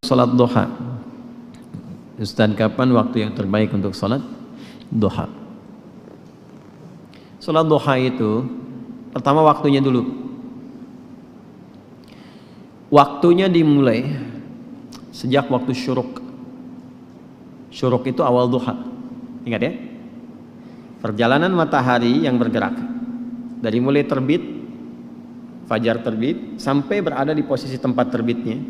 Salat duha. Ustaz, kapan waktu yang terbaik untuk salat duha? Salat duha itu pertama waktunya dulu. Waktunya dimulai sejak waktu syuruk. Syuruk itu awal duha. Ingat ya? Perjalanan matahari yang bergerak dari mulai terbit, fajar terbit, sampai berada di posisi tempat terbitnya,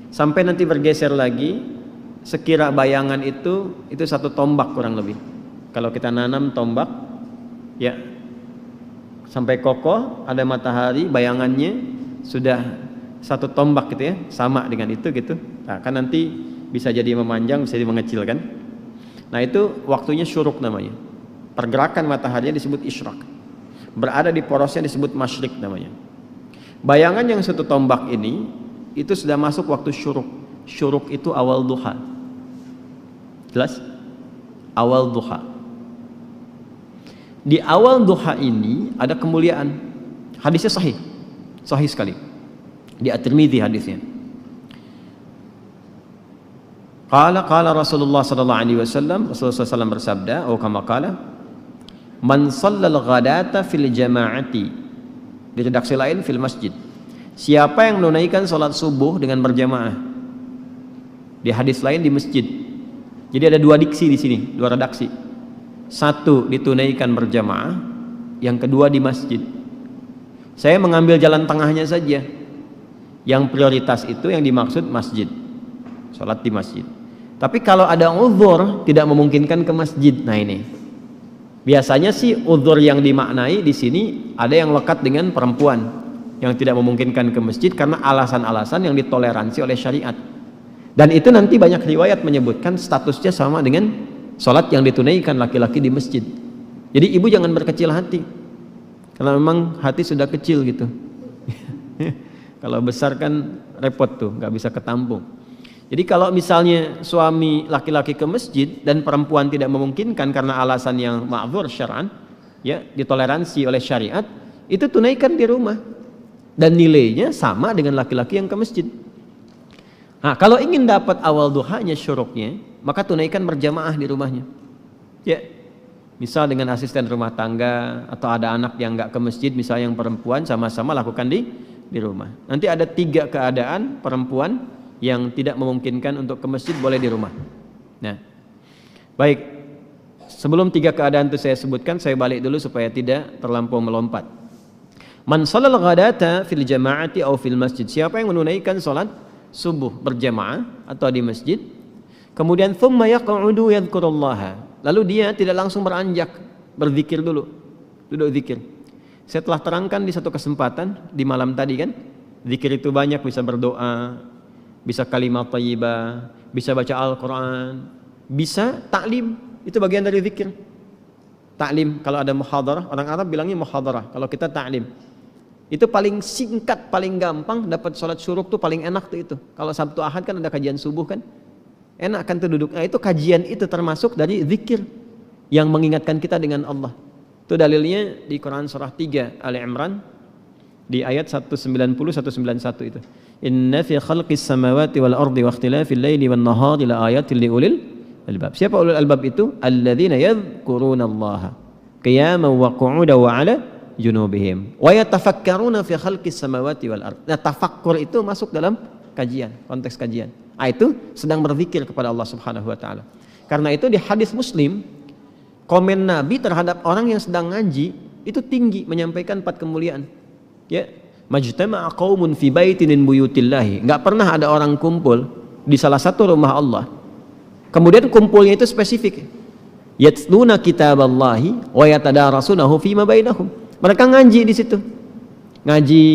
sampai nanti bergeser lagi, sekira bayangan itu satu tombak kurang lebih. Kalau kita nanam tombak, ya sampai kokoh ada matahari, bayangannya sudah satu tombak gitu ya, sama dengan itu gitu. Nah, kan nanti bisa jadi memanjang, bisa jadi mengecil kan. Nah itu waktunya syuruk namanya. Pergerakan mataharinya disebut isyraq. Berada di porosnya disebut masyrik namanya. Bayangan yang satu tombak ini itu sudah masuk waktu syuruk. Syuruk itu awal duha. Jelas? Awal duha. Di awal duha ini ada kemuliaan. Hadisnya sahih. Sahih sekali. Di At-Tirmidzi hadisnya. Qala Rasulullah sallallahu alaihi wasallam, Rasulullah SAW bersabda, oh kama qala, man shallal ghadata fil jama'ati. Di redaksi lain fil masjid. Siapa yang menunaikan salat subuh dengan berjamaah. Di hadis lain di masjid. Jadi ada dua diksi di sini, dua redaksi. Satu ditunaikan berjamaah, yang kedua di masjid. Saya mengambil jalan tengahnya saja. Yang prioritas itu yang dimaksud masjid. Salat di masjid. Tapi kalau ada uzur tidak memungkinkan ke masjid. Nah ini. Biasanya sih uzur yang dimaknai di sini ada yang lekat dengan perempuan yang tidak memungkinkan ke masjid karena alasan-alasan yang ditoleransi oleh syariat. Dan itu nanti banyak riwayat menyebutkan statusnya sama dengan salat yang ditunaikan laki-laki di masjid. Jadi ibu jangan berkecil hati. Karena memang hati sudah kecil gitu. Kalau besar kan repot tuh, nggak bisa ketampung. Jadi kalau misalnya suami laki-laki ke masjid dan perempuan tidak memungkinkan karena alasan yang ma'dzur syar'an, ya ditoleransi oleh syariat, itu tunaikan di rumah dan nilainya sama dengan laki-laki yang ke masjid. Nah, kalau ingin dapat awal duhanya syuruknya, maka tunaikan berjamaah di rumahnya. Ya, misal dengan asisten rumah tangga atau ada anak yang nggak ke masjid, misalnya yang perempuan, sama-sama lakukan di rumah. Nanti ada 3 keadaan perempuan yang tidak memungkinkan untuk ke masjid boleh di rumah. Nah, baik. Sebelum 3 keadaan itu saya sebutkan, saya balik dulu supaya tidak terlampau melompat. Man shalal ghadata fil jama'ati aw fil masjid. Siapa yang menunaikan salat subuh berjamaah atau di masjid, kemudian thumma yaq'udu yadhkurullaha. Lalu dia tidak langsung beranjak, berzikir dulu. Duduk zikir. Saya telah terangkan di satu kesempatan di malam tadi kan, zikir itu banyak, bisa berdoa, bisa kalimat thayyibah, bisa baca Al-Quran, bisa ta'lim, itu bagian dari zikir. Ta'lim, kalau ada muhadarah, orang Arab bilangnya muhadarah, kalau kita ta'lim. Itu paling singkat, paling gampang, dapat sholat syuruk tuh paling enak tuh itu. Kalau Sabtu Ahad kan ada kajian subuh kan, enak kan tuh duduk. Nah itu kajian itu termasuk dari zikir yang mengingatkan kita dengan Allah. Itu dalilnya di Quran surah 3 Ali Imran di ayat 190-191 itu. Inna fi khalqis samawati wal ardi wa ikhtilafil laili wan nahari la ayatin liulil albab. Siapa ulul albab itu? Alladzina yadhkurunallaha qiyaman wa qu'udan wa 'ala junubihim wa yatafakkaruna fi khalqis samawati wal ardi. Nah, tafakkur itu masuk dalam kajian, konteks kajian. Ah itu sedang berzikir kepada Allah Subhanahu wa taala. Karena itu di hadis Muslim, komen Nabi terhadap orang yang sedang ngaji itu tinggi, menyampaikan 4 kemuliaan. Ya, majtama'a qaumun fi baitin min buyutillahi. Enggak pernah ada orang kumpul di salah satu rumah Allah. Kemudian kumpulnya itu spesifik. Yatluna kitaballahi wa yatadarasunahu fima bainahum. Mereka ngaji di situ. Ngaji,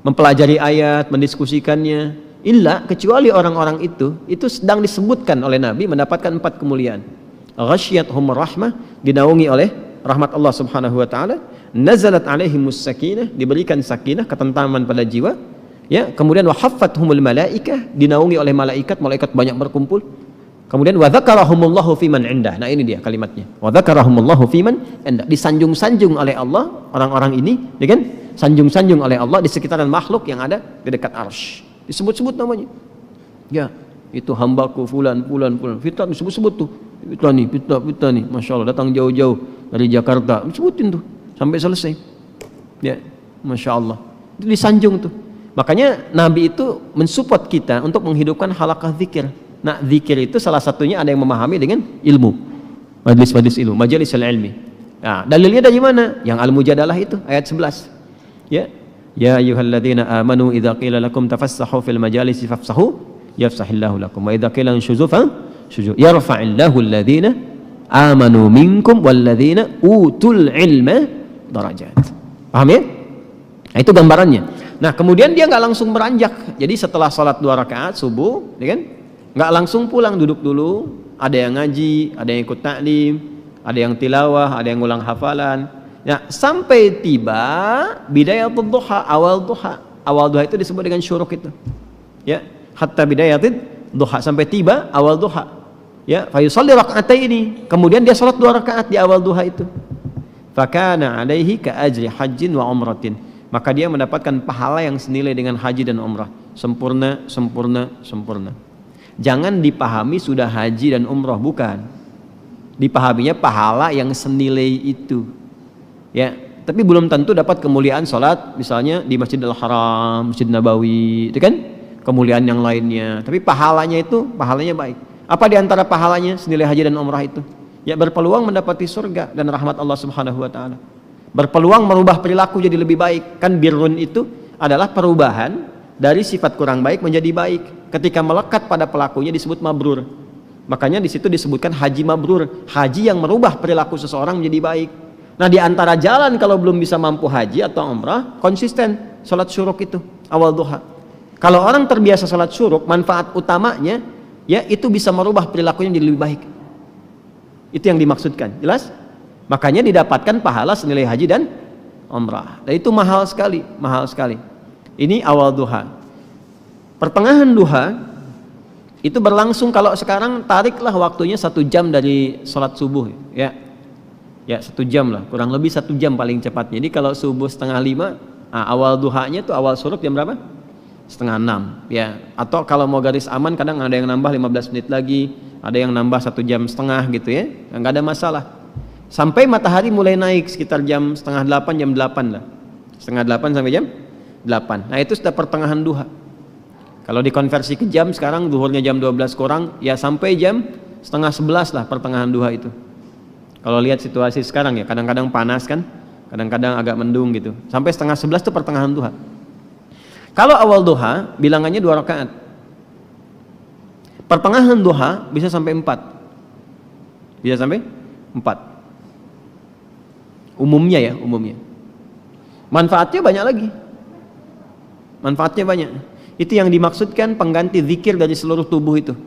mempelajari ayat, mendiskusikannya. Illa kecuali orang-orang itu sedang disebutkan oleh Nabi mendapatkan 4 kemuliaan. Ghasyiyatuhum rahmah, dinaungi oleh rahmat Allah Subhanahu wa taala. Nazalat alaihimus sakinah, diberikan sakinah, ketentraman pada jiwa, ya. Kemudian wa haffathumul malaikah, dinaungi oleh malaikat, malaikat banyak berkumpul. Kemudian wa dzakarahumullahu fiman indah. Nah ini dia kalimatnya. Wa dzakarahumullahu fiman indah, disanjung-sanjung oleh Allah orang-orang ini, ya kan? Sanjung-sanjung oleh Allah di sekitaran makhluk yang ada di dekat arsy. Disebut-sebut namanya. Ya, itu hambaku fulan. Fitnah disebut-sebut tuh. Fitnah nih. Masya Allah, datang jauh-jauh dari Jakarta. Disebutin tuh sampai selesai. Ya, Masya Allah. Itu disanjung tuh. Makanya Nabi itu mensupport kita untuk menghidupkan halaqah zikir. Nah, zikir itu salah satunya ada yang memahami dengan ilmu. Majlis-majlis ilmu, majalis ilmi. Nah, dalilnya dari mana? Yang Al-Mujadalah itu ayat 11. Ya. Ya ayyuhalladzina amanu idza qila lakum tafassahu fil majalisi fafsahu yafsahillahu lakum wa idza qila inshuzu fanshuzu yarfa'illahu alladzina amanu minkum walladzina utul ilma darajat. Paham ya? Nah, itu gambarannya. Nah, kemudian dia nggak langsung beranjak. Jadi setelah sholat 2 rakaat subuh, ya kan? Nggak langsung pulang, duduk dulu. Ada yang ngaji, ada yang ikut taklim, ada yang tilawah, ada yang ngulang hafalan. Ya, sampai tiba bidayatul duha, awal duha. Awal duha itu disebut dengan syuruk itu. Ya, hatta bidayatul duha, sampai tiba awal duha. Ya, fa yusalli raka'ataini. Kemudian dia salat 2 rakaat di awal duha itu. Fakana alaihi ka ajri hajjin wa umratin. Maka dia mendapatkan pahala yang senilai dengan haji dan umrah. Sempurna. Jangan dipahami sudah haji dan umrah, bukan. Dipahaminya pahala yang senilai itu. Ya, tapi belum tentu dapat kemuliaan salat misalnya di Masjidil Haram, Masjid Nabawi, itu kan kemuliaan yang lainnya. Tapi pahalanya baik. Apa di antara pahalanya senilai haji dan umrah itu? Ya, berpeluang mendapati surga dan rahmat Allah Subhanahu wa taala. Berpeluang merubah perilaku jadi lebih baik. Kan birrun itu adalah perubahan dari sifat kurang baik menjadi baik. Ketika melekat pada pelakunya disebut mabrur. Makanya di situ disebutkan haji mabrur, haji yang merubah perilaku seseorang menjadi baik. Nah, di antara jalan kalau belum bisa mampu haji atau umrah, konsisten salat syuruk itu awal duha. Kalau orang terbiasa salat syuruk, manfaat utamanya ya itu bisa merubah perilakunya menjadi lebih baik. Itu yang dimaksudkan. Jelas? Makanya didapatkan pahala senilai haji dan umrah. Dan itu mahal sekali. Ini awal duha. Pertengahan duha itu berlangsung, kalau sekarang tariklah waktunya 1 jam dari sholat subuh, ya 1 jam lah, kurang lebih 1 jam paling cepatnya. Jadi kalau subuh 4:30, awal duhanya itu awal syuruk jam berapa? 5:30, ya. Atau kalau mau garis aman kadang ada yang nambah 15 menit lagi, ada yang nambah 1,5 jam gitu ya, nggak ada masalah. Sampai matahari mulai naik sekitar jam 7:30, jam 8 lah, 7:30 sampai jam 8. Nah, itu sudah pertengahan duha. Kalau dikonversi ke jam sekarang, zuhurnya jam 12 kurang, ya sampai jam 10:30 lah pertengahan duha itu. Kalau lihat situasi sekarang ya, kadang-kadang panas kan, kadang-kadang agak mendung gitu. Sampai 10:30 itu pertengahan duha. Kalau awal duha, bilangannya 2 rakaat. Pertengahan duha bisa sampai 4. Bisa sampai 4. Umumnya. Manfaatnya banyak lagi. Itu yang dimaksudkan pengganti zikir dari seluruh tubuh itu.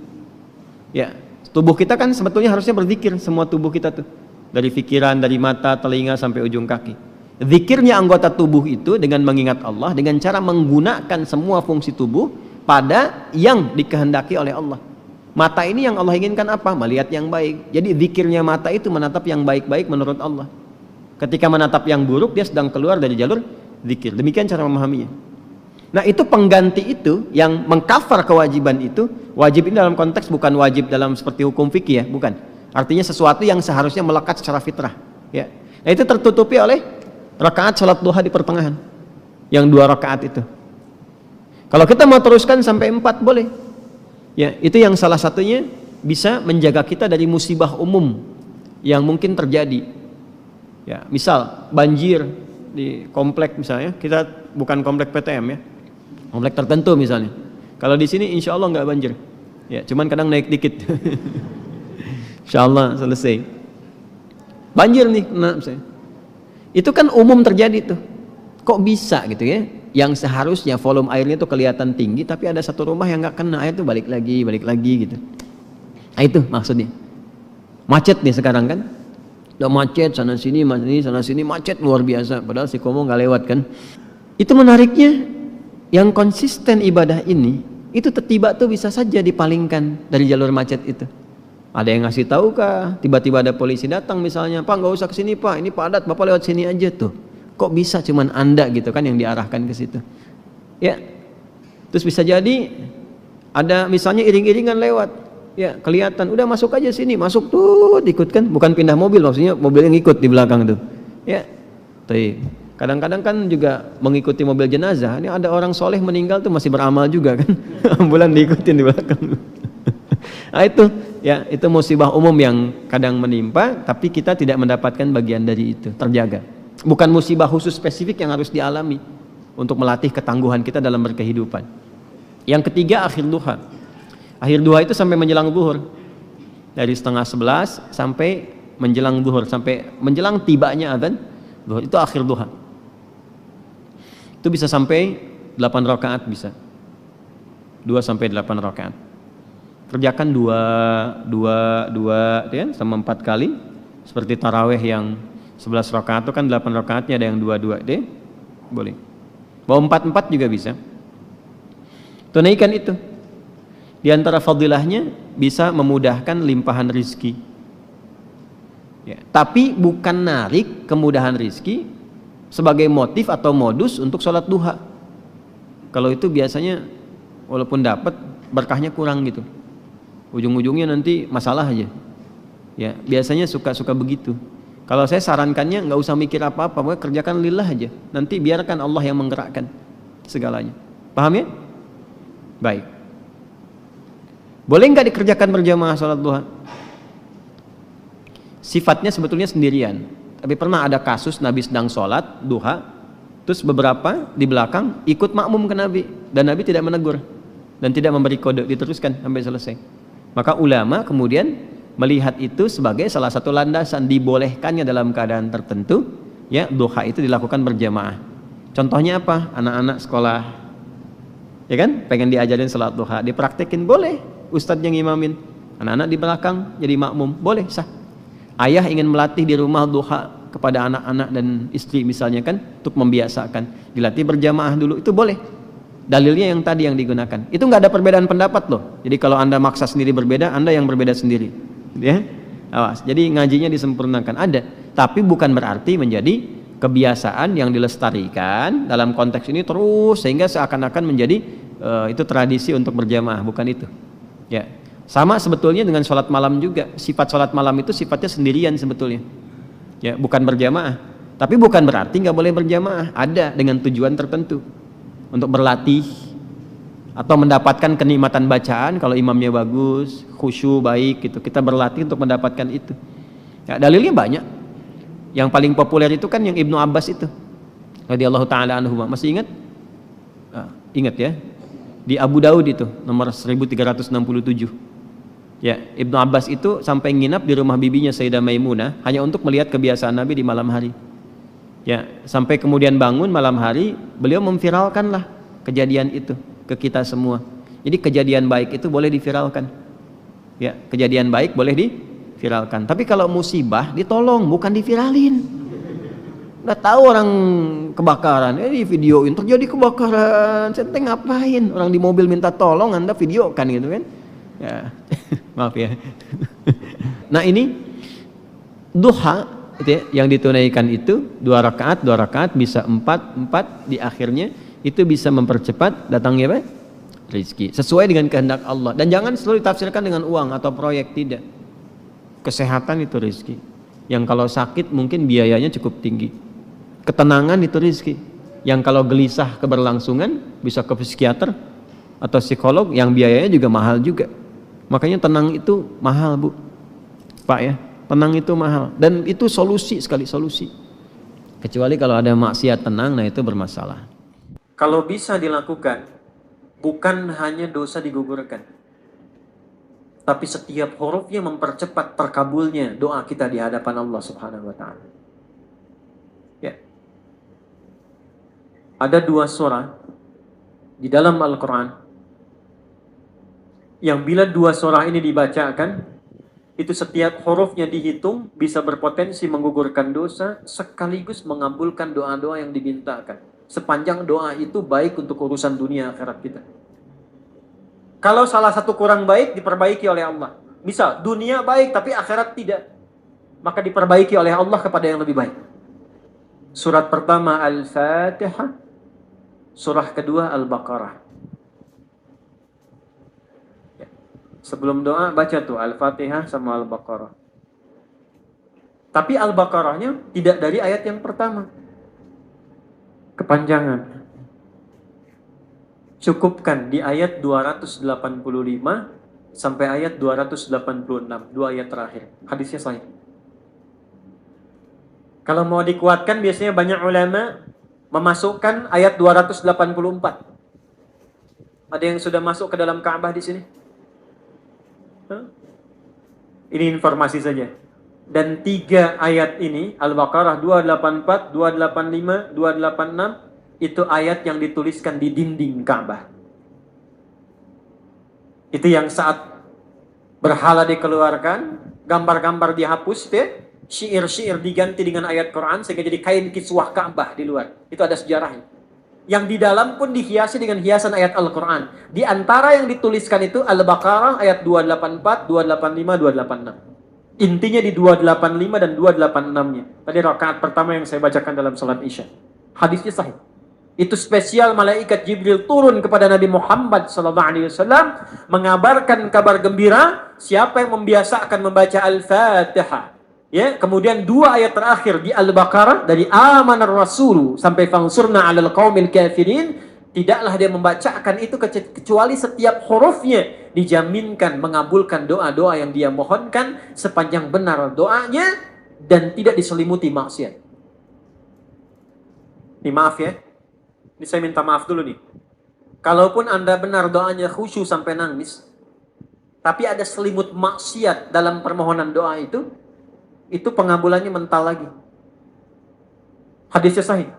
Ya, tubuh kita kan sebetulnya harusnya berzikir, semua tubuh kita tuh. Dari pikiran, dari mata, telinga sampai ujung kaki. Zikirnya anggota tubuh itu dengan mengingat Allah, dengan cara menggunakan semua fungsi tubuh pada yang dikehendaki oleh Allah. Mata ini yang Allah inginkan apa? Melihat yang baik. Jadi zikirnya mata itu menatap yang baik-baik menurut Allah. Ketika menatap yang buruk, dia sedang keluar dari jalur zikir. Demikian cara memahaminya. Nah, itu pengganti itu yang mengkafar kewajiban itu. Wajib ini dalam konteks bukan wajib dalam seperti hukum fikih ya, bukan. Artinya sesuatu yang seharusnya melekat secara fitrah, ya. Nah, itu tertutupi oleh rakaat salat duha di pertengahan. Yang 2 rakaat itu. Kalau kita mau teruskan sampai 4 boleh. Ya, itu yang salah satunya bisa menjaga kita dari musibah umum yang mungkin terjadi. Ya, misal banjir di komplek misalnya, kita bukan komplek PTM ya, komplek tertentu misalnya. Kalau di sini insya Allah nggak banjir, ya cuman kadang naik dikit. Insya Allah selesai. Banjir nih, nah misalnya. Itu kan umum terjadi tuh. Kok bisa gitu ya? Yang seharusnya volume airnya tuh kelihatan tinggi, tapi ada satu rumah yang nggak kena air tuh balik lagi gitu. Nah, itu maksudnya. Macet nih sekarang kan? Udah macet sana sini macet luar biasa. Padahal si Komo nggak lewat kan? Itu menariknya, yang konsisten ibadah ini itu tiba tuh bisa saja dipalingkan dari jalur macet itu. Ada yang ngasih tahu kah? Tiba-tiba ada polisi datang misalnya, Pak nggak usah kesini Pak, ini padat, Bapak lewat sini aja tuh. Kok bisa cuman Anda gitu kan yang diarahkan ke situ? Ya, terus bisa jadi Ada misalnya iring-iringan lewat, ya kelihatan, udah masuk aja sini, masuk tuh, ikut kan, bukan pindah mobil, maksudnya mobil yang ikut di belakang tuh, ya. Kadang-kadang kan juga mengikuti mobil jenazah. Ini ada orang soleh meninggal tuh masih beramal juga kan, ambulan diikutin di belakang. Nah itu, ya itu musibah umum yang kadang menimpa, tapi kita tidak mendapatkan bagian dari itu, terjaga. Bukan musibah khusus spesifik yang harus dialami untuk melatih ketangguhan kita dalam berkehidupan. Yang ketiga, akhir duha. Akhir duha itu sampai menjelang zuhur, dari 10:30 sampai menjelang zuhur, sampai menjelang tibanya adzan zuhur, itu akhir duha. Itu bisa sampai 8 rakaat, bisa 2 sampai 8 rakaat. Kerjakan dua ya, sama 4 kali. Seperti taraweh yang 11 rakaat itu kan 8 rakaatnya, ada yang 2 deh, boleh. Mau 4 juga bisa. Tunaikan itu. Di antara fadilahnya bisa memudahkan limpahan rizki. Ya, tapi bukan narik kemudahan rizki sebagai motif atau modus untuk sholat duha. Kalau itu biasanya walaupun dapat, berkahnya kurang gitu. Ujung-ujungnya nanti masalah aja. Ya, biasanya suka begitu. Kalau saya sarankannya nggak usah mikir apa-apa, pokoknya kerjakan lillah aja. Nanti biarkan Allah yang menggerakkan segalanya. Paham ya? Baik. Boleh nggak dikerjakan berjamaah sholat duha? Sifatnya sebetulnya sendirian. Tapi pernah ada kasus Nabi sedang sholat duha, terus beberapa di belakang ikut makmum ke Nabi, dan Nabi tidak menegur dan tidak memberi kode, diteruskan sampai selesai. Maka ulama kemudian melihat itu sebagai salah satu landasan dibolehkannya dalam keadaan tertentu, ya, duha itu dilakukan berjamaah. Contohnya apa? Anak-anak sekolah, ya kan, pengen diajarin salat duha, dipraktekin, boleh. Ustadz yang imamin, anak-anak di belakang jadi makmum, boleh, sah. Ayah ingin melatih di rumah duha kepada anak-anak dan istri misalnya kan, untuk membiasakan, dilatih berjamaah dulu, itu boleh. Dalilnya yang tadi yang digunakan. Itu nggak ada perbedaan pendapat loh. Jadi kalau Anda maksa sendiri berbeda, Anda yang berbeda sendiri. Ya, awas. Jadi ngajinya disempurnakan, ada. Tapi bukan berarti menjadi kebiasaan yang dilestarikan dalam konteks ini terus sehingga seakan-akan menjadi itu tradisi untuk berjamaah, bukan itu. Ya. Sama sebetulnya dengan sholat malam juga. Sifat sholat malam itu sifatnya sendirian sebetulnya. Ya, bukan berjamaah. Tapi bukan berarti nggak boleh berjamaah. Ada dengan tujuan tertentu. Untuk berlatih atau mendapatkan kenikmatan bacaan, kalau imamnya bagus, khusyuk baik gitu, kita berlatih untuk mendapatkan itu. Ya, dalilnya banyak. Yang paling populer itu kan yang Ibnu Abbas itu, radhiyallahu taala anhu. Masih ingat? Ingat ya, di Abu Daud itu nomor 1367. Ya, Ibnu Abbas itu sampai nginap di rumah bibinya Sayyidah Maimunah hanya untuk melihat kebiasaan Nabi di malam hari. Ya, sampai kemudian bangun malam hari, beliau memviralkanlah kejadian itu ke kita semua. Jadi kejadian baik itu boleh diviralkan. Ya, kejadian baik boleh diviralkan. Tapi kalau musibah ditolong, bukan diviralin. Udah tahu orang kebakaran, di videoin terjadi kebakaran, saya ngapain? Orang di mobil minta tolong, Anda videokan gitu kan? Ya, maaf ya. Nah ini duha. Ya, yang ditunaikan itu 2 rakaat bisa 4 di akhirnya, itu bisa mempercepat datangnya apa? Rizki sesuai dengan kehendak Allah. Dan jangan selalu ditafsirkan dengan uang atau proyek, tidak. Kesehatan itu rizki, yang kalau sakit mungkin biayanya cukup tinggi. Ketenangan itu rizki, yang kalau gelisah keberlangsungan bisa ke psikiater atau psikolog, yang biayanya juga mahal juga. Makanya tenang itu mahal, Bu, Pak ya. Tenang itu mahal, dan itu solusi sekali, solusi. Kecuali kalau ada maksiat tenang, nah itu bermasalah. Kalau bisa dilakukan, bukan hanya dosa digugurkan, tapi setiap hurufnya mempercepat terkabulnya doa kita di hadapan Allah Subhanahu wa taala. Ya. Ada 2 surah di dalam Al-Qur'an yang bila 2 surah ini dibacakan, itu setiap hurufnya dihitung bisa berpotensi menggugurkan dosa sekaligus mengabulkan doa-doa yang dimintakan. Sepanjang doa itu baik untuk urusan dunia akhirat kita. Kalau salah satu kurang baik, diperbaiki oleh Allah. Misal dunia baik tapi akhirat tidak, maka diperbaiki oleh Allah kepada yang lebih baik. Surat pertama Al-Fatihah, surah kedua Al-Baqarah. Sebelum doa baca tuh Al-Fatihah sama Al-Baqarah. Tapi Al-Baqarahnya tidak dari ayat yang pertama. Kepanjangan. Cukupkan di ayat 285 sampai ayat 286, dua ayat terakhir. Hadisnya sahih. Kalau mau dikuatkan biasanya banyak ulama memasukkan ayat 284. Ada yang sudah masuk ke dalam Ka'bah di sini? Ini informasi saja. Dan 3 ayat ini, Al-Baqarah 284, 285, 286, itu ayat yang dituliskan di dinding Ka'bah. Itu yang saat berhala dikeluarkan, gambar-gambar dihapus, syair-syair diganti dengan ayat Quran, sehingga jadi kain kiswah Ka'bah di luar. Itu ada sejarahnya. Yang di dalam pun dihiasi dengan hiasan ayat Al-Quran. Di antara yang dituliskan itu Al-Baqarah ayat 284, 285, 286. Intinya di 285 dan 286-nya. Tadi rakaat pertama yang saya bacakan dalam salat Isya. Hadisnya sahih. Itu spesial malaikat Jibril turun kepada Nabi Muhammad SAW mengabarkan kabar gembira siapa yang membiasakan membaca Al-Fatihah. Ya, kemudian 2 ayat terakhir di Al-Baqarah dari amanar rasulu sampai fansurna 'alal qaumil kafirin, tidaklah dia membacakan itu kecuali setiap hurufnya dijaminkan mengabulkan doa-doa yang dia mohonkan sepanjang benar doanya dan tidak diselimuti maksiat. Ini maaf ya. Ini saya minta maaf dulu nih. Kalaupun Anda benar doanya khusyuk sampai nangis, tapi ada selimut maksiat dalam permohonan doa itu pengabulannya mental lagi. Hadisnya sahih.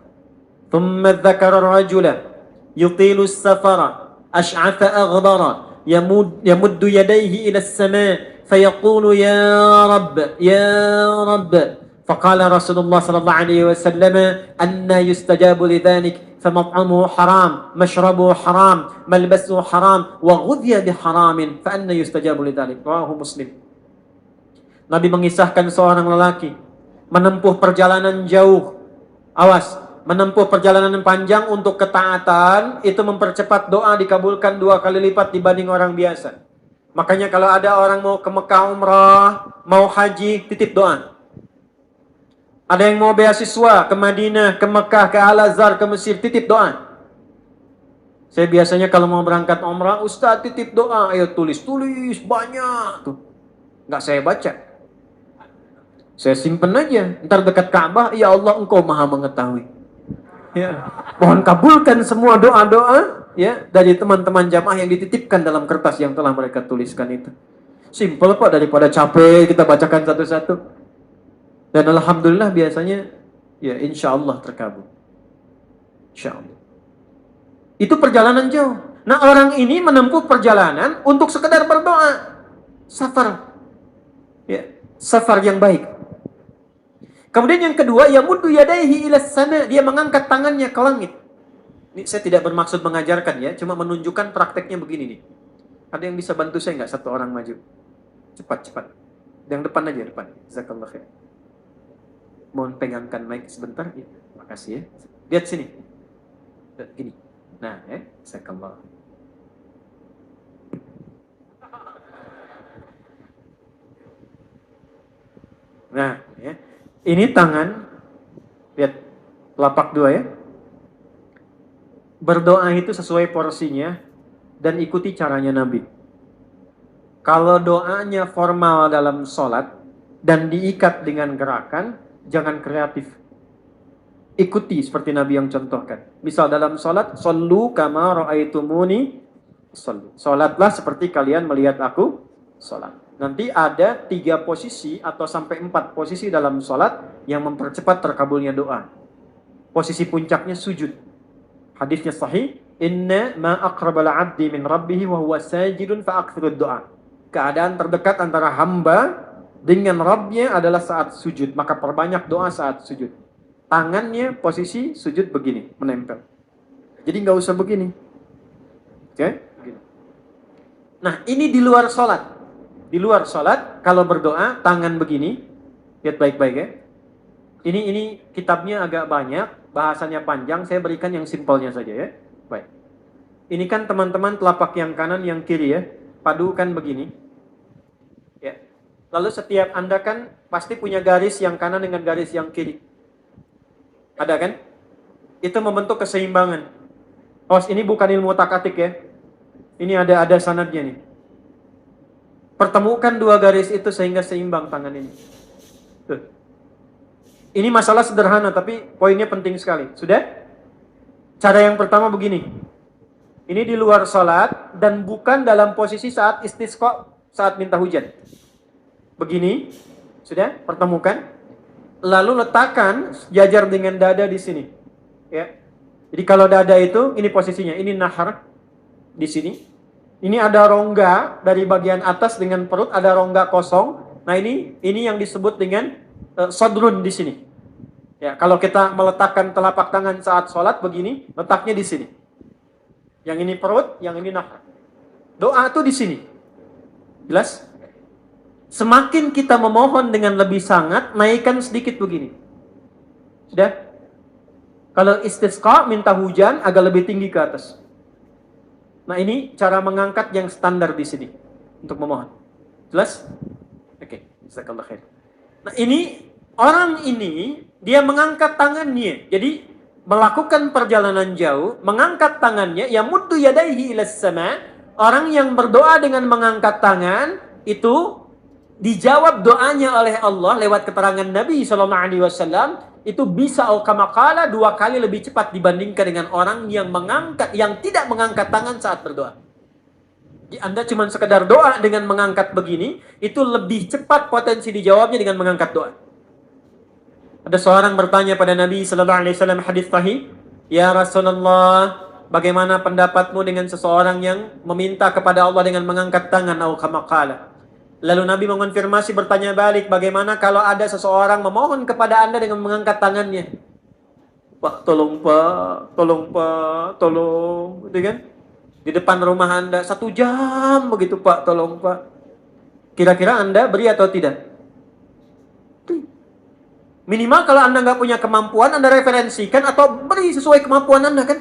Thumma dzakara rajula yutilu as-safara ash'atha aghdara yamuddu yadayhi ila as-sama' fayaqulu ya rabb faqala Rasulullah sallallahu alaihi wasallam anna yustajabu lidzalik فمطعمه حرام مشربه حرام ملبسه حرام وغذي بحرام فأنى يستجاب لذلك رواه مسلم. Nabi mengisahkan seorang lelaki menempuh perjalanan jauh. Awas, menempuh perjalanan panjang untuk ketaatan itu mempercepat doa dikabulkan 2 kali lipat dibanding orang biasa. Makanya kalau ada orang mau ke Mekah umrah, mau haji, titip doa. Ada yang mau beasiswa ke Madinah, ke Mekah, ke Al-Azhar, ke Mesir, titip doa. Saya biasanya kalau mau berangkat umrah, Ustaz titip doa, ayo tulis banyak tuh. Nggak saya baca. Saya simpen aja. Ntar dekat Ka'bah, ya Allah engkau maha mengetahui. Ya. Mohon kabulkan semua doa-doa ya dari teman-teman jamaah yang dititipkan dalam kertas yang telah mereka tuliskan itu. Simple kok, daripada capek kita bacakan satu-satu. Dan alhamdulillah biasanya ya insya Allah terkabul. Insya Allah. Itu perjalanan jauh. Nah orang ini menempuh perjalanan untuk sekedar berdoa. Safar. Ya, safar yang baik. Kemudian yang kedua, yamuddu yadayhi ilas sama, dia mengangkat tangannya ke langit. Ini saya tidak bermaksud mengajarkan ya, cuma menunjukkan prakteknya begini nih. Ada yang bisa bantu saya nggak? 1 orang maju. Cepat. Yang depan aja, depan. Jazakallah khair. Mohon pegangkan mic sebentar. Ya, makasih ya. Lihat sini. Gini. Nah, ya. Jazakallah. Nah, ya. Ini tangan. Lihat. Telapak 2 ya. Berdoa itu sesuai porsinya dan ikuti caranya Nabi. Kalau doanya formal dalam sholat dan diikat dengan gerakan, jangan kreatif. Ikuti seperti Nabi yang contohkan. Misal dalam sholat, shollu kama ra'aitumuni shollu. Sholatlah seperti kalian melihat aku sholat. Nanti ada 3 posisi atau sampai 4 posisi dalam sholat yang mempercepat terkabulnya doa. Posisi puncaknya sujud. Hadisnya sahih, inna ma aqrabal 'abdi min rabbih wa huwa sajidun fa aktsirud doa. Keadaan terdekat antara hamba dengan Rabbnya adalah saat sujud, maka perbanyak doa saat sujud. Tangannya posisi sujud begini, menempel. Jadi nggak usah begini. Oke? Begini. Nah, ini di luar sholat. Di luar sholat, kalau berdoa, tangan begini. Lihat baik-baik ya. Ini kitabnya agak banyak, bahasanya panjang, saya berikan yang simpelnya saja ya. Baik. Ini kan teman-teman telapak yang kanan, yang kiri ya. padukan begini. Ya. Lalu setiap Anda kan pasti punya garis yang kanan dengan garis yang kiri. Ada kan? Itu membentuk keseimbangan. Oh, ini bukan ilmu otak-atik ya. Ini ada sanadnya nih. Pertemukan dua garis itu sehingga seimbang tangan ini. Tuh. Ini masalah sederhana tapi poinnya penting sekali. Sudah? Cara yang pertama begini. Ini di luar salat dan bukan dalam posisi saat istisqa, saat minta hujan. Begini. Sudah? Pertemukan. Lalu letakkan jajar dengan dada di sini. Ya. Jadi kalau dada itu ini posisinya, ini nahar di sini. Ini ada rongga dari bagian atas dengan perut, ada rongga kosong. Nah ini yang disebut dengan sodrun di sini. Ya, kalau kita meletakkan telapak tangan saat sholat begini, letaknya di sini. Yang ini perut, yang ini nahar. Doa itu di sini. Jelas? Semakin kita memohon dengan lebih sangat, naikkan sedikit begini. Sudah? Kalau istisqa minta hujan agak lebih tinggi ke atas. Nah ini cara mengangkat yang standar di sini untuk memohon. Jelas? Oke, jazakallahu khair. Nah ini orang ini dia mengangkat tangannya. Jadi melakukan perjalanan jauh, mengangkat tangannya, ya muddu yadaihi ilas sama. Orang yang berdoa dengan mengangkat tangan itu dijawab doanya oleh Allah lewat keterangan Nabi SAW. Itu bisa kamakala 2 kali lebih cepat dibandingkan dengan orang yang tidak mengangkat tangan saat berdoa. Jadi Anda cuma sekedar doa dengan mengangkat begini, itu lebih cepat potensi dijawabnya dengan mengangkat doa. Ada seorang bertanya pada Nabi SAW hadis sahih, "Ya Rasulullah, bagaimana pendapatmu dengan seseorang yang meminta kepada Allah dengan mengangkat tangan atau kamakala?" Lalu Nabi mengonfirmasi bertanya balik, bagaimana kalau ada seseorang memohon kepada Anda dengan mengangkat tangannya? Pak, tolong Pak, tolong Pak, tolong. Gitu kan? Di depan rumah Anda, 1 jam begitu Pak, tolong Pak. Kira-kira Anda beri atau tidak? Minimal kalau Anda nggak punya kemampuan, Anda referensikan atau beri sesuai kemampuan Anda kan?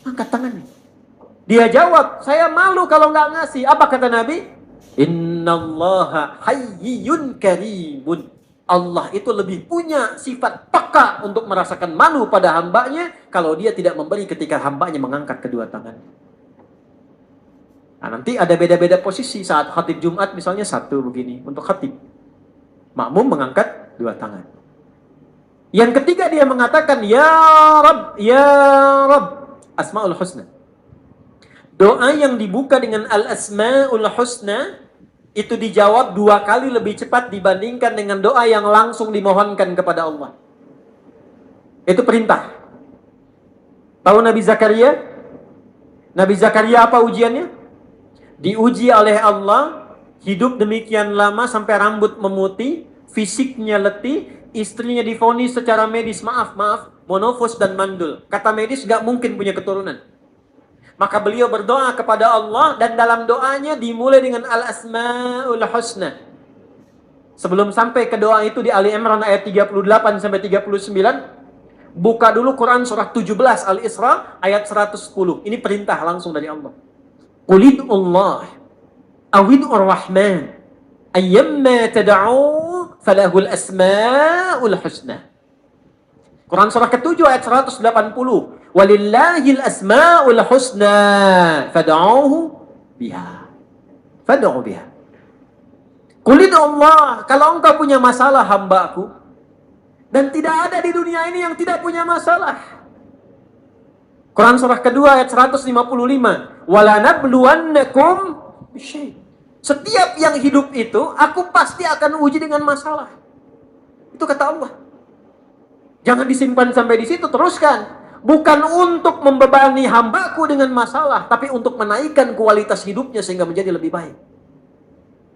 Angkat tangannya. Dia jawab, saya malu kalau nggak ngasih. Apa kata Nabi? Innallaha hayyun karimun. Allah itu lebih punya sifat peka untuk merasakan malu pada hambanya kalau dia tidak memberi ketika hambanya mengangkat kedua tangan. Nah, nanti ada beda-beda posisi saat khatib Jumat misalnya 1 begini untuk khatib. Makmum mengangkat 2 tangan. Yang ketiga dia mengatakan ya Rabb, ya Rabb, Asmaul Husna. Doa yang dibuka dengan Al-Asma'ul Husna itu dijawab 2 kali lebih cepat dibandingkan dengan doa yang langsung dimohonkan kepada Allah. Itu perintah. Tahu Nabi Zakaria? Nabi Zakaria apa ujiannya? Diuji oleh Allah, hidup demikian lama sampai rambut memutih, fisiknya letih, istrinya divonis secara medis, maaf, monofos dan mandul. Kata medis gak mungkin punya keturunan. Maka beliau berdoa kepada Allah dan dalam doanya dimulai dengan Al-Asma'ul Husna. Sebelum sampai ke doa itu di Ali Imran ayat 38 sampai 39, buka dulu Quran surah 17 Al-Isra ayat 110. Ini perintah langsung dari Allah. Qulidullah awid'ur rahman ayyamma tad'u falahul asma'ul husna. Quran surah ke-7 ayat 180. Walillahil asma'ul husna fad'uhu biha. Fad'u biha. Qulid Allah, kalau engkau punya masalah hambaku, dan tidak ada di dunia ini yang tidak punya masalah. Quran surah kedua ayat 155. Wala nabluwannakum bisyai'. Setiap yang hidup itu, aku pasti akan uji dengan masalah. Itu kata Allah. Jangan disimpan sampai di situ, teruskan. Bukan untuk membebani hambaku dengan masalah, tapi untuk menaikkan kualitas hidupnya sehingga menjadi lebih baik.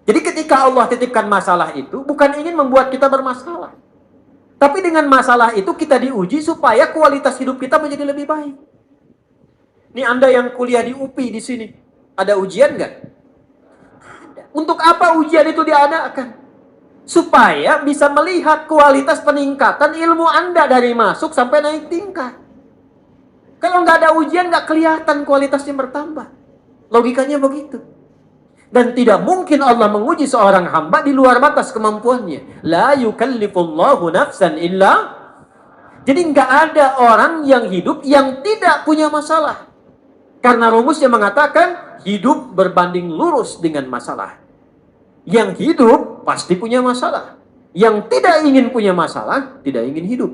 Jadi ketika Allah titipkan masalah itu, bukan ingin membuat kita bermasalah. Tapi dengan masalah itu kita diuji supaya kualitas hidup kita menjadi lebih baik. Ini Anda yang kuliah di UPI di sini, ada ujian nggak? Untuk apa ujian itu diadakan? Supaya bisa melihat kualitas peningkatan ilmu Anda dari masuk sampai naik tingkat. Kalau nggak ada ujian, nggak kelihatan kualitasnya bertambah. Logikanya begitu. Dan tidak mungkin Allah menguji seorang hamba di luar batas kemampuannya. La yukallifullahu nafsan illa. Jadi nggak ada orang yang hidup yang tidak punya masalah. Karena rumusnya mengatakan hidup berbanding lurus dengan masalah. Yang hidup pasti punya masalah. Yang tidak ingin punya masalah, tidak ingin hidup.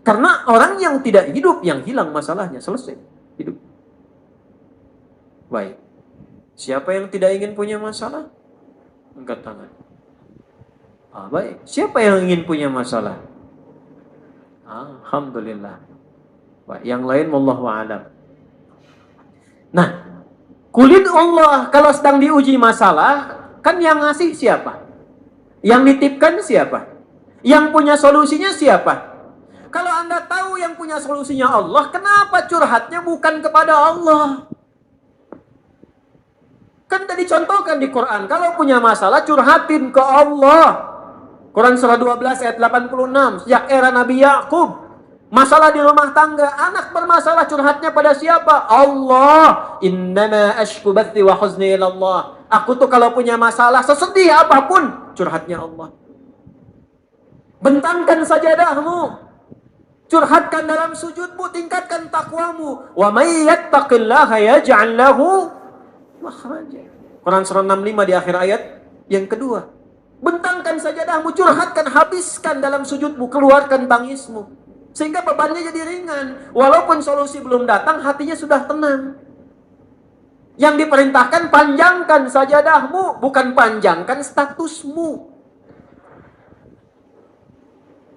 Karena orang yang tidak hidup, yang hilang masalahnya, selesai hidup. Baik. Siapa yang tidak ingin punya masalah? Angkat tangan. Baik. Siapa yang ingin punya masalah? Alhamdulillah. Baik. Yang lain, wallahu a'lam. Nah, kulit Allah kalau sedang diuji masalah, kan yang ngasih siapa? Yang nitipkan siapa? Yang punya solusinya siapa? Kalau Anda tahu yang punya solusinya Allah, kenapa curhatnya bukan kepada Allah? Kan tadi contohkan di Quran, kalau punya masalah curhatin ke Allah. Quran surah 12 ayat 86, sejak era Nabi Yakub. Masalah di rumah tangga, anak bermasalah curhatnya pada siapa? Allah. Innama ashku bathi wa huzni ilallah. Aku tuh kalau punya masalah, sesedih apapun, curhatnya Allah. Bentangkan sajadahmu. Curhatkan dalam sujudmu, tingkatkan takwamu. Wa may yattaqillaha yaj'al lahu makhraja. Quran surah 65 di akhir ayat yang kedua. Bentangkan sajadahmu, curhatkan, habiskan dalam sujudmu, keluarkan tangismu. Sehingga bebannya jadi ringan. Walaupun solusi belum datang, hatinya sudah tenang. Yang diperintahkan, panjangkan sajadahmu, bukan panjangkan statusmu.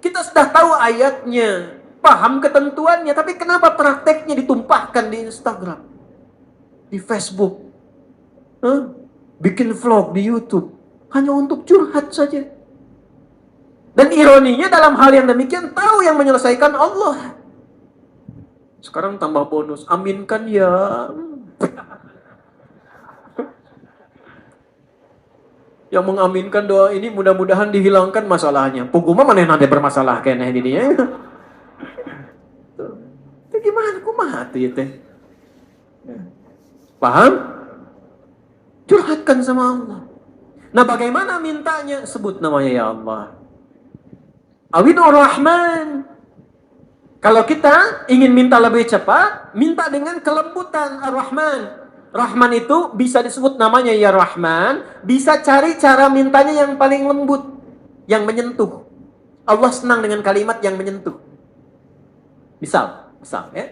Kita sudah tahu ayatnya, paham ketentuannya, tapi kenapa prakteknya ditumpahkan di Instagram, di Facebook, bikin vlog di YouTube, hanya untuk curhat saja. Dan ironinya dalam hal yang demikian, tahu yang menyelesaikan Allah. Sekarang tambah bonus, aminkan ya. Yang mengaminkan doa ini mudah-mudahan dihilangkan masalahnya. Puguma mana yang ada bermasalah kayaknya ini ya. Itu gimana? Kumaha tuh ya teh? Paham? Curhatkan sama Allah. Nah, bagaimana mintanya? Sebut namanya ya Allah. Awinur Rahman. Kalau kita ingin minta lebih cepat, minta dengan kelembutan Ar-Rahman. Rahman itu bisa disebut namanya ya Rahman, bisa cari cara mintanya yang paling lembut, yang menyentuh. Allah senang dengan kalimat yang menyentuh. Misal ya.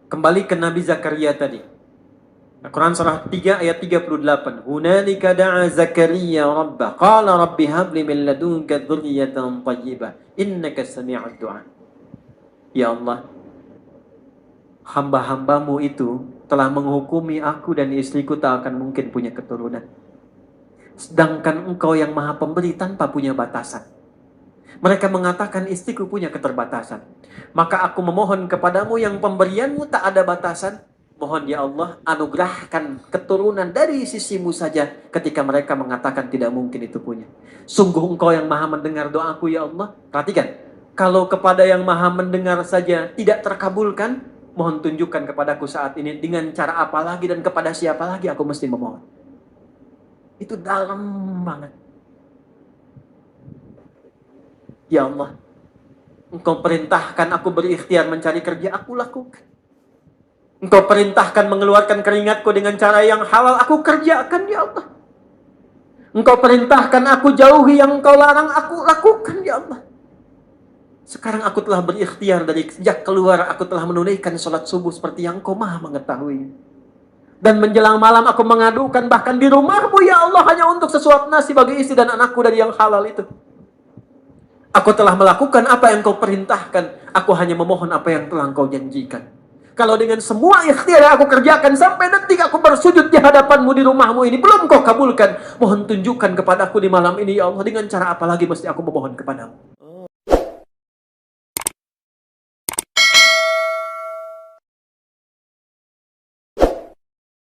Kembali ke Nabi Zakaria tadi. Quran surah 3 ayat 38. Hunalika da'a Zakaria rabbah qala rabbi habli min ladunka dzurriyyatan thayyibah innaka sami'ud du'a. Ya Allah, hamba-hambamu itu telah menghukumi aku dan istriku tak akan mungkin punya keturunan. Sedangkan engkau yang maha pemberi tanpa punya batasan. Mereka mengatakan istriku punya keterbatasan. Maka aku memohon kepadamu yang pemberianmu tak ada batasan. Mohon ya Allah, anugerahkan keturunan dari sisimu saja ketika mereka mengatakan tidak mungkin itu punya. Sungguh engkau yang maha mendengar doaku ya Allah. Perhatikan, kalau kepada yang maha mendengar saja tidak terkabulkan, mohon tunjukkan kepadaku saat ini dengan cara apa lagi dan kepada siapa lagi aku mesti memohon. Itu dalam banget. Ya Allah, engkau perintahkan aku berikhtiar mencari kerja, aku lakukan. Engkau perintahkan mengeluarkan keringatku dengan cara yang halal, aku kerjakan ya Allah. Engkau perintahkan aku jauhi yang engkau larang, aku lakukan ya Allah. Sekarang aku telah berikhtiar dari sejak keluar, aku telah menunaikan sholat subuh seperti yang engkau maha mengetahui. Dan menjelang malam aku mengadukan bahkan di rumahmu ya Allah hanya untuk sesuap nasi bagi istri dan anakku dari yang halal itu. Aku telah melakukan apa yang engkau perintahkan, aku hanya memohon apa yang telah engkau janjikan. Kalau dengan semua ikhtiar yang aku kerjakan sampai detik aku bersujud di hadapanmu di rumahmu ini belum kau kabulkan, mohon tunjukkan kepadaku di malam ini ya Allah dengan cara apa lagi mesti aku memohon kepadamu.